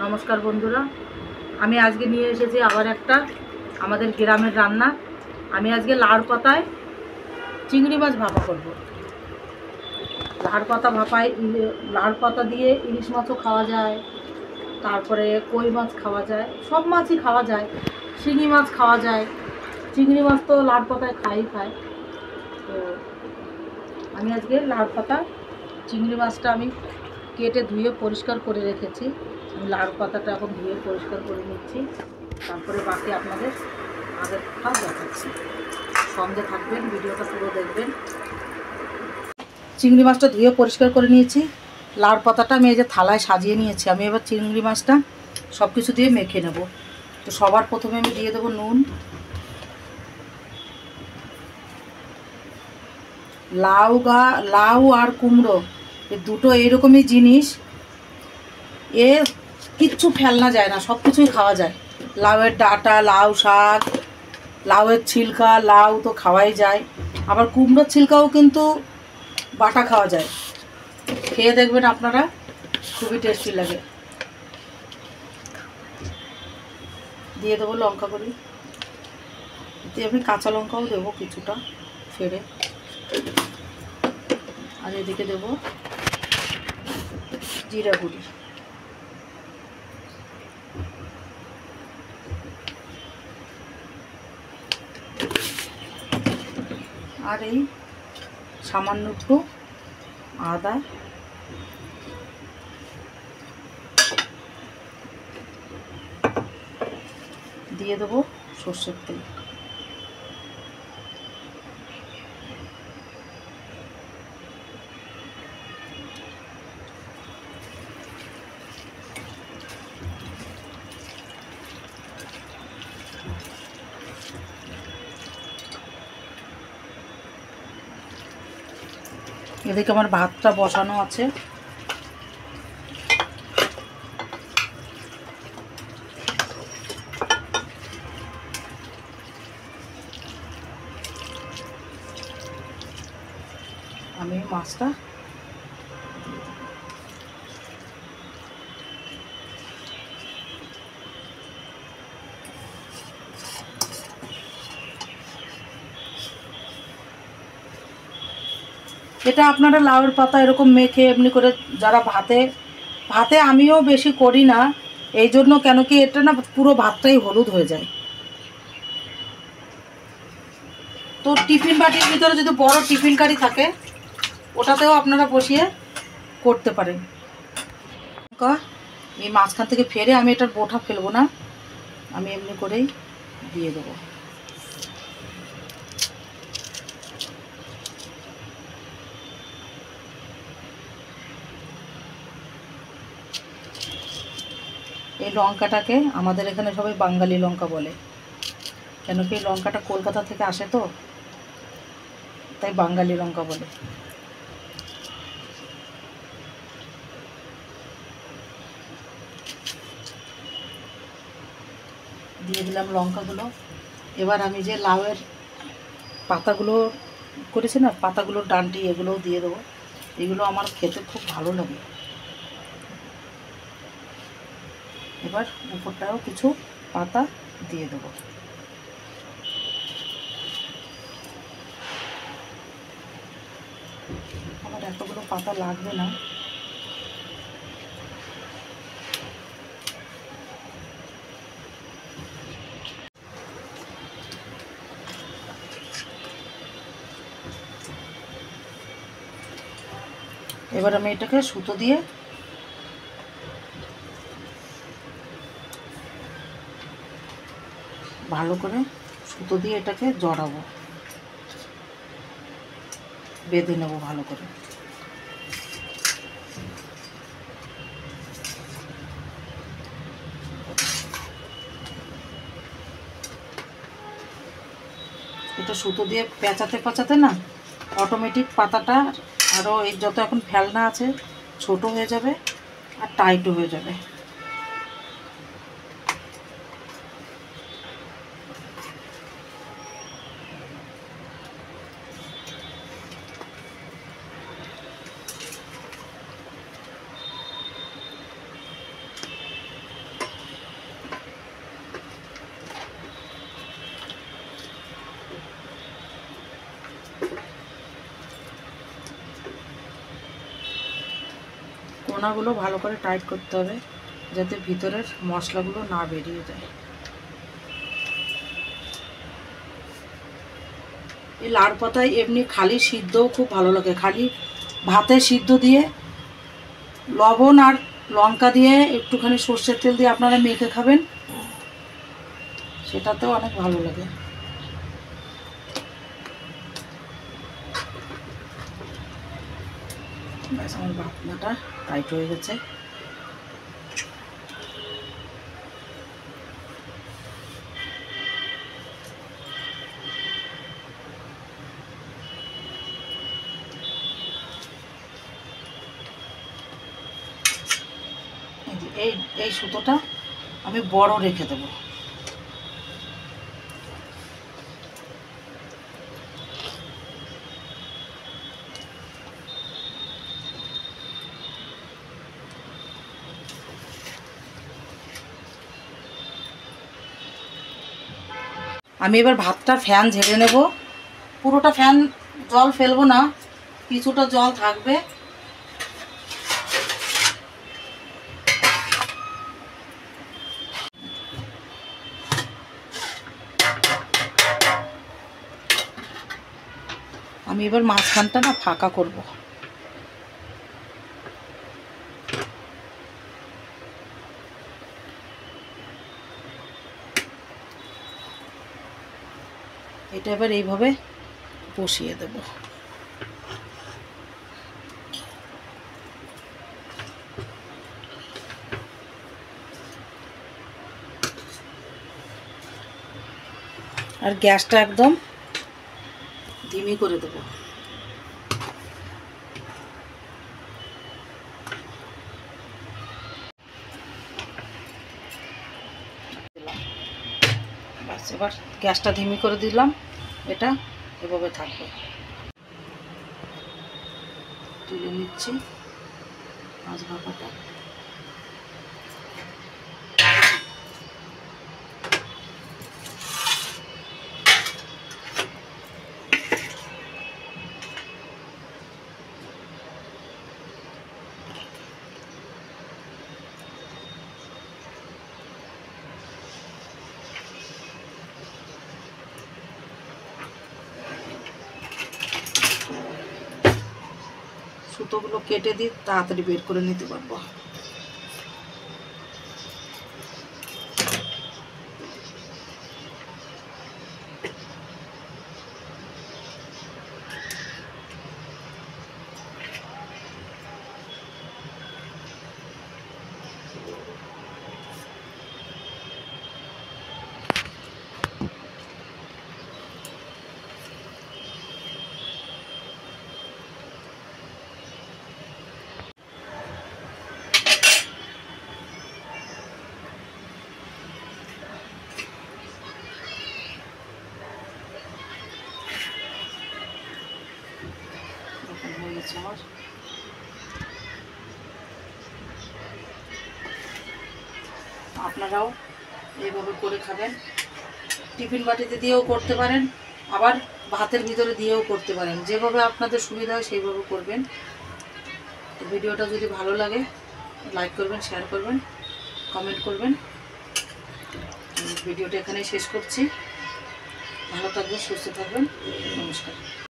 নমস্কার বন্ধুরা, আমি আজকে নিয়ে এসেছি আবার একটা আমাদের গ্রামের রান্না। আমি আজকে লাউর পাতায় চিংড়ি মাছ ভাপা করব। লাউর পাতা ভাপায় লাউর পাতা দিয়ে ইলিশ মাছও খাওয়া যায়, তারপরে কই মাছ খাওয়া যায়, সব মাছই খাওয়া যায়, শিঙি মাছ খাওয়া যায়। চিংড়ি মাছ তো লাউর পাতায় খায়। তো আমি আজকে লাউর পাতা চিংড়ি মাছটা আমি কেটে ধুয়ে পরিষ্কার করে রেখেছি। আমি লাউর পাতাটা এখন ধুয়ে পরিষ্কার করে নিচ্ছি, তারপরে বাকি আপনাদের আগের কথা দেখাচ্ছি। সঙ্গে থাকবেন, ভিডিওটা পুরো দেখবেন। চিংড়ি মাছটা ধুয়ে পরিষ্কার করে নিয়েছি। লাউর পাতাটা আমি এই যে থালায় সাজিয়ে নিয়েছি। আমি এবার চিংড়ি মাছটা সব কিছু দিয়ে মেখে নেব। তো সবার প্রথমে আমি দিয়ে দেবো নুন। লাউ আর কুমড়ো এ দুটো এইরকমই জিনিস, এ কিচ্ছু ফেলনা যায় না, সব কিছুই খাওয়া যায়। লাউয়ের ডাঁটা, লাউ শাক, লাউয়ের ছিলকা, লাউ তো খাওয়াই যায়, আবার কুমড়োর ছিলকাও কিন্তু বাটা খাওয়া যায়। খেয়ে দেখবেন আপনারা, খুবই টেস্টি লাগে। দিয়ে দেবো লঙ্কা গুঁড়ি, এতে আমি কাঁচা লঙ্কাও দেবো কিছুটা ফেড়ে, আর এদিকে দেবো জিরা গুঁড়ি। আর এই সামান্য একটু আদা, দিয়ে দেবো সর্ষের তেল। এদিকে আমার ভাতটা বসানো আছে। আমি মাছটা এটা আপনারা লাউয়ের পাতা এরকম মেখে এমনি করে যারা ভাতে আমিও বেশি করি না, এই জন্য কেন কি এটা না পুরো ভাতটাই হলুদ হয়ে যায়। তো টিফিন বাটির ভিতরে যদি বড় টিফিন কারি থাকে ওটাতেও আপনারা বসিয়ে করতে পারেন। এই মাঝখান থেকে ফেরে আমি এটার বোটা ফেলবো না, আমি এমনি করেই দিয়ে দেবো। এই লঙ্কাটাকে আমাদের এখানে সবাই বাঙালি লঙ্কা বলে, কেন কি এই লঙ্কাটা কলকাতা থেকে আসে, তো তাই বাঙালি লঙ্কা বলে। দিয়ে দিলাম লঙ্কাগুলো। এবার আমি যে লাউয়ের পাতাগুলো করেছি না, পাতাগুলোর ডান্ডি, এগুলোও দিয়ে দেবো। এগুলো আমার খেতে খুব ভালো লাগে। এবার উপরটাও কিছু পাতা দিয়ে দেবো। আমার এতগুলো পাতা লাগবে না। এবার আমি এটাকে সুতো দিয়ে ভালো করে এটাকে জড়াবো, বেঁধে নেবো ভালো করে। এটা সুতো দিয়ে পেঁচাতে না অটোমেটিক পাতাটা আরও এই যত এখন ফেলনা আছে ছোট হয়ে যাবে আর টাইটও হয়ে যাবে। কোনাগুলো ভালো করে টাইট করতে হবে যাতে ভিতরের মশলাগুলো না বেরিয়ে যায়। এই লাউ পাতায় এমনি খালি সিদ্ধও খুব ভালো লাগে, খালি ভাতে সিদ্ধ দিয়ে লবণ আর লঙ্কা দিয়ে একটুখানি সর্ষের তেল দিয়ে আপনারা মেখে খাবেন, সেটাতেও অনেক ভালো লাগে। ব্যাস আমার ভাতনাটা টাইট হয়ে গেছে। এই এই সুতোটা আমি বড় রেখে দেবো। আমি এবার ভাতটা ফ্যান ঝেড়ে নেব। পুরোটা ফ্যান জল ফেলবো না, কিছুটা জল থাকবে। আমি এবার মাঝখানটা না ফাঁকা করব। এটা এবার এইভাবে বসিয়ে দেব। আর গ্যাসটা একদম ধিমি করে দেব। বাস এবার গ্যাসটা ধিমি করে দিলাম, এটা এভাবে থাকবে। তুলে নিচ্ছি মাছ ভাপাটা। সুতোগুলো কেটে দিয়ে তাড়াতাড়ি বের করে নিতে পারবো। আপনারাও এইভাবে করে খাবেন। টিফিন বাটিতে দিয়েও করতে পারেন, আবার ভাতের ভিতরে দিয়েও করতে পারেন, যেভাবে আপনাদের সুবিধা হয় সেইভাবে করবেন। তো ভিডিওটা যদি ভালো লাগে লাইক করবেন, শেয়ার করবেন, কমেন্ট করবেন। ভিডিওটা এখানেই শেষ করছি। ভালো থাকবেন, সুস্থ থাকবেন। নমস্কার।